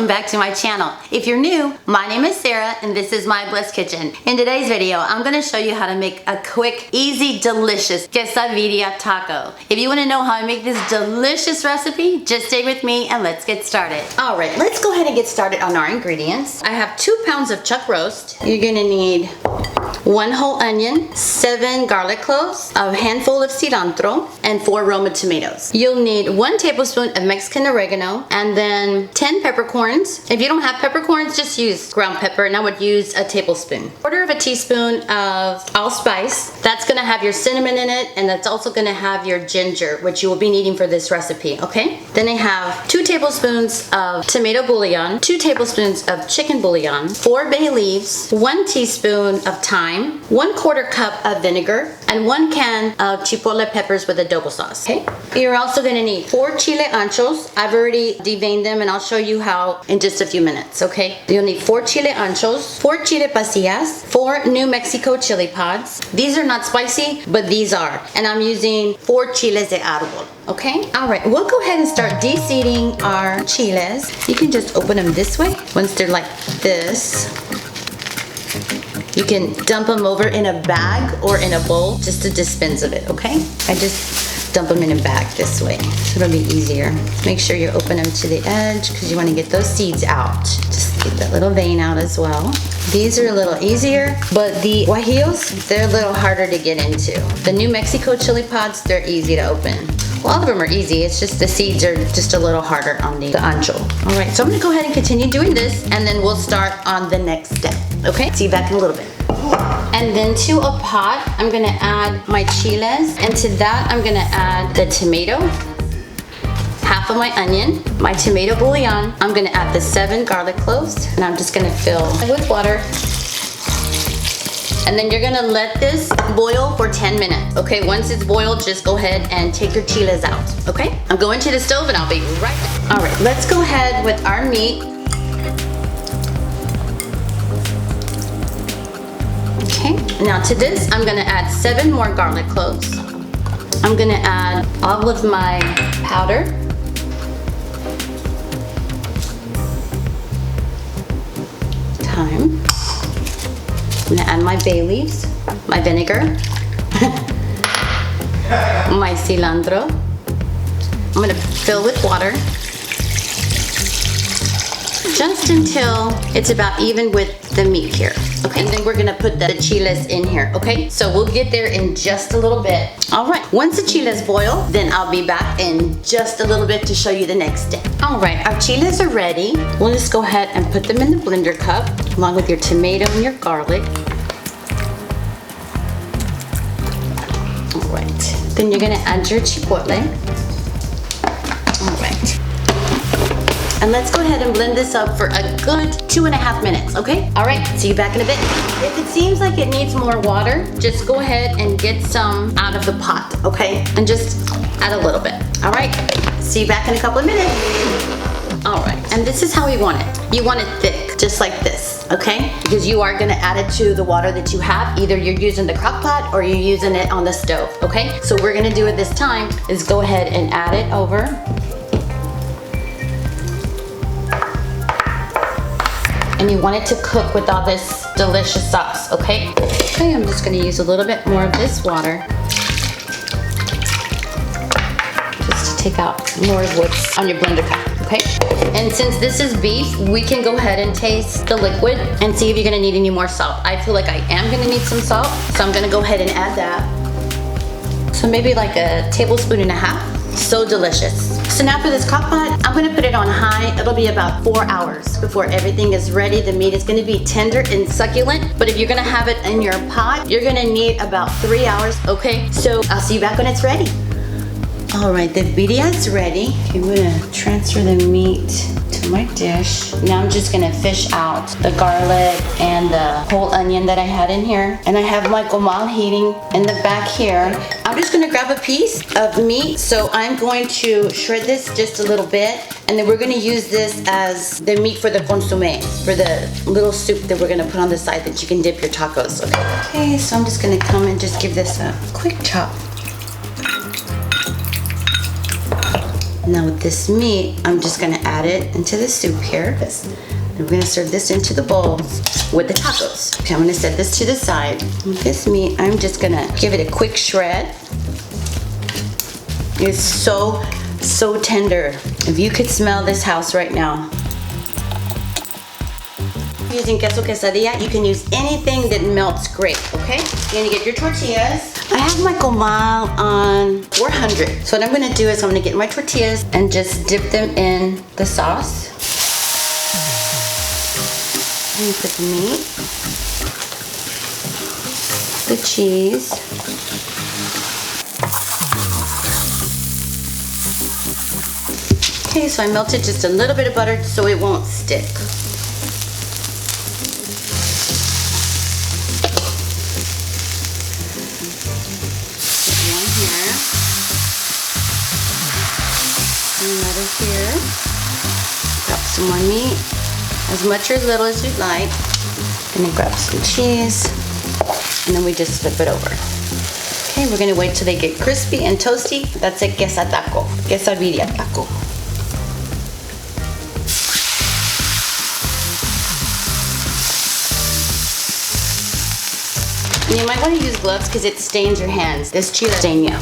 welcome back to my channel. If you're new, my name is Sarah and this is my Bliss Kitchen. In today's video, I'm gonna show you how to make a quick, easy, delicious quesadilla taco. If you wanna know how I make this delicious recipe, just stay with me and let's get started. All right, let's go ahead and get started on our ingredients. I have 2 pounds of chuck roast. You're gonna need 1 whole onion, 7 garlic cloves, a handful of cilantro, and 4 Roma tomatoes. You'll need 1 tablespoon of Mexican oregano, and then 10 peppercorns. If you don't have peppercorns, just use ground pepper, and I would use a tablespoon. 1/4 teaspoon of allspice. That's gonna have your cinnamon in it, and that's also gonna have your ginger, which you will be needing for this recipe, okay? Then I have 2 tablespoons of tomato bouillon, 2 tablespoons of chicken bouillon, 4 bay leaves, 1 teaspoon of thyme, 1/4 cup of vinegar, and 1 can of chipotle peppers with adobo sauce, okay? You're also gonna need 4 chile anchos. I've already deveined them and I'll show you how in just a few minutes, okay? You'll need 4 chile anchos, 4 chile pasillas, 4 New Mexico chili pods. These are not spicy, but these are. And I'm using 4 chiles de árbol, okay? All right, we'll go ahead and start de-seeding our chiles. You can just open them this way. Once they're like this, you can dump them over in a bag or in a bowl just to dispense of it, okay? I just dump them in a bag this way, so it'll be easier. Make sure you open them to the edge because you want to get those seeds out. Just get that little vein out as well. These are a little easier, but the guajillos, they're a little harder to get into. The New Mexico chili pods, they're easy to open. Well, all of them are easy, it's just the seeds are just a little harder on the ancho. All right, so I'm gonna go ahead and continue doing this, and then we'll start on the next step, okay? See you back in a little bit. And then to a pot, I'm gonna add my chiles, and to that, I'm gonna add the tomato, half of my onion, my tomato bouillon. I'm gonna add the 7 garlic cloves, and I'm just gonna fill it with water. And then you're gonna let this boil for 10 minutes, okay? Once it's boiled, just go ahead and take your chiles out, okay? I'm going to the stove and I'll be right back. All right, let's go ahead with our meat. Okay, now to this, I'm gonna add 7 more garlic cloves. I'm gonna add all of my powder. Thyme. I'm gonna add my bay leaves, my vinegar, my cilantro. I'm gonna fill with water just until it's about even with the meat here. Okay, and then we're gonna put the chiles in here, okay? So we'll get there in just a little bit. All right, once the chiles boil, then I'll be back in just a little bit to show you the next step. All right, our chiles are ready. We'll just go ahead and put them in the blender cup, along with your tomato and your garlic. All right, then you're gonna add your chipotle. All right. And let's go ahead and blend this up for a good 2.5 minutes, okay? All right, see you back in a bit. If it seems like it needs more water, just go ahead and get some out of the pot, okay? And just add a little bit, all right? See you back in a couple of minutes. All right, and this is how we want it. You want it thick, just like this, okay? Because you are gonna add it to the water that you have. Either you're using the crock pot or you're using it on the stove, okay? So what we're gonna do at this time is go ahead and add it over. And you want it to cook with all this delicious sauce, okay? Okay, I'm just gonna use a little bit more of this water just to take out more of what's on your blender cup, okay? And since this is beef, we can go ahead and taste the liquid and see if you're gonna need any more salt. I feel like I am gonna need some salt, so I'm gonna go ahead and add that. So maybe like a tablespoon and a half. So delicious. So now for this crock pot, I'm gonna put it on high. It'll be about 4 hours before everything is ready. The meat is gonna be tender and succulent, but if you're gonna have it in your pot, you're gonna need about 3 hours, okay? So I'll see you back when it's ready. All right, the birria is ready. I'm gonna transfer the meat to my dish. Now I'm just gonna fish out the garlic and the whole onion that I had in here. And I have my comal heating in the back here. I'm just gonna grab a piece of meat. So I'm going to shred this just a little bit. And then we're gonna use this as the meat for the consommé, for the little soup that we're gonna put on the side that you can dip your tacos. Okay, so I'm just gonna come and just give this a quick chop. Now with this meat, I'm just gonna add it into the soup here. We're gonna serve this into the bowl with the tacos. Okay, I'm gonna set this to the side. With this meat, I'm just gonna give it a quick shred. It's so tender. If you could smell this house right now. Using queso quesadilla, you can use anything that melts great, okay? You're gonna get your tortillas. I have my comal on 400. So what I'm gonna do is I'm gonna get my tortillas and just dip them in the sauce. And put the meat, the cheese, okay, so I melted just a little bit of butter so it won't stick. Put one here, another here. Drop some more meat. As much or as little as you'd like. Gonna grab some cheese, and then we just flip it over. Okay, we're gonna wait till they get crispy and toasty. That's a quesataco, quesadilla taco. And you might want to use gloves because it stains your hands. This chile stain you.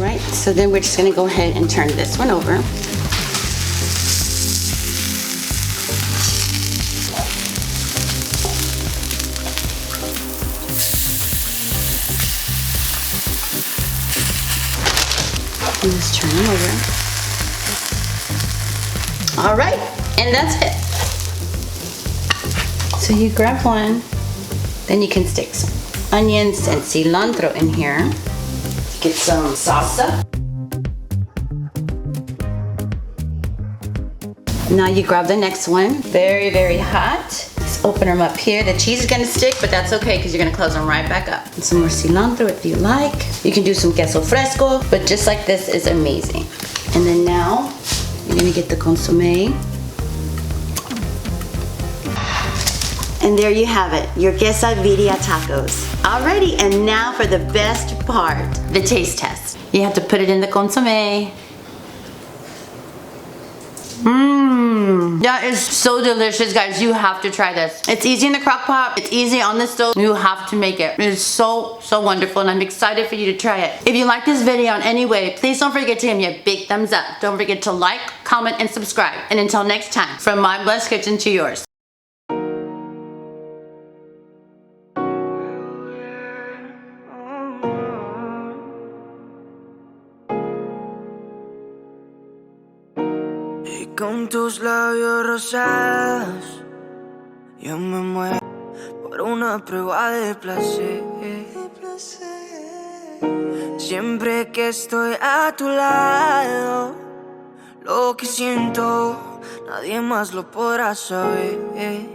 Alright, so then we're just going to go ahead and turn this one over. And just turn them over. Alright, and that's it. So you grab one, then you can stick some onions and cilantro in here. Get some salsa. Now you grab the next one. Very hot. Just open them up here. The cheese is gonna stick, but that's okay because you're gonna close them right back up. And some more cilantro if you like. You can do some queso fresco, but just like this is amazing. And then now, you're gonna get the consomme. And there you have it, your quesadilla tacos. Alrighty, and now for the best part, the taste test. You have to put it in the consomme. That is so delicious, guys. You have to try this. It's easy in the crock pot. It's easy on the stove. You have to make it. It is so wonderful, and I'm excited for you to try it. If you like this video in any way, please don't forget to give me a big thumbs up. Don't forget to like, comment, and subscribe. And until next time, from my blessed kitchen to yours. Con tus labios rosados, yo me muero por una prueba de placer. Siempre que estoy a tu lado, lo que siento, nadie más lo podrá saber.